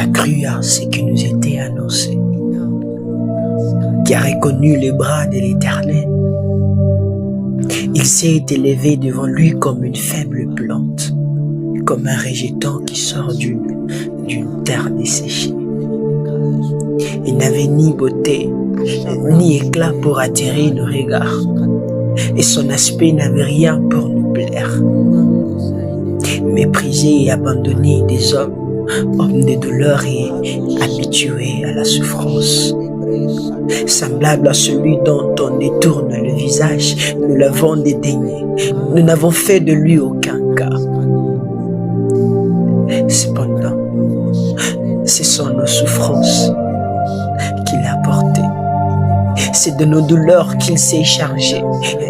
a cru à ce qui nous était annoncé, qui a reconnu les bras de l'Éternel. Il s'est élevé devant lui comme une faible plante, comme un rejeton qui sort d'une terre desséchée. Il n'avait ni beauté, ni éclat pour attirer nos regards, et son aspect n'avait rien pour nous plaire. Méprisé et abandonné des hommes de douleur et habitués à la souffrance. Semblable à celui dont on détourne le visage, nous l'avons dédaigné, nous n'avons fait de lui aucun cas. Cependant, ce sont nos souffrances qu'il a portées. C'est de nos douleurs qu'il s'est chargé.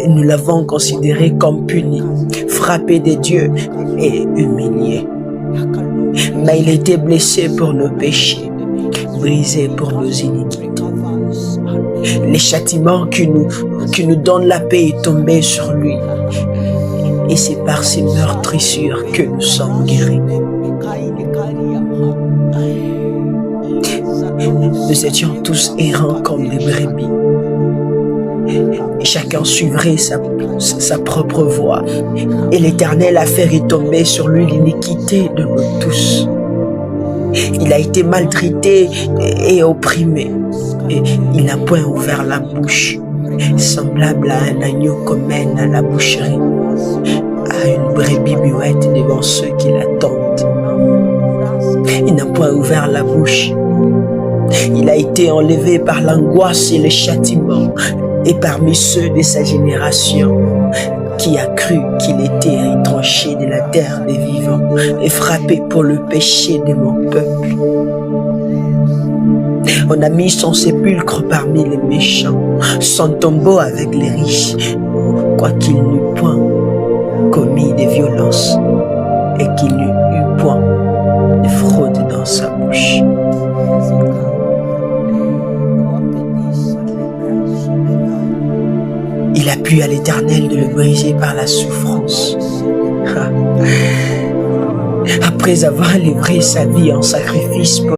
Nous l'avons considéré comme puni, frappé de Dieu et humilié. Mais il a été blessé pour nos péchés, brisé pour nos iniquités. Le châtiment qui nous donne la paix est tombé sur lui. Et c'est par ses meurtrissures que nous sommes guéris. Nous étions tous errants comme des brebis. Et chacun suivrait sa propre voie. Et l'Éternel a fait retomber sur lui l'iniquité de nous tous. Il a été maltraité et opprimé. Et il n'a point ouvert la bouche, semblable à un agneau qu'on mène à la boucherie, à une brebis muette devant ceux qui l'attendent. Il n'a point ouvert la bouche. Il a été enlevé par l'angoisse et le châtiment, et parmi ceux de sa génération, qui a cru qu'il était retranché de la terre des vivants et frappé pour le péché de mon peuple. On a mis son sépulcre parmi les méchants, son tombeau avec les riches, quoiqu'il n'eût point commis de violence et qu'il n'eût eu point de fraude dans sa bouche. Il a plu à l'Éternel de le briser par la souffrance. Après avoir livré sa vie en sacrifice pour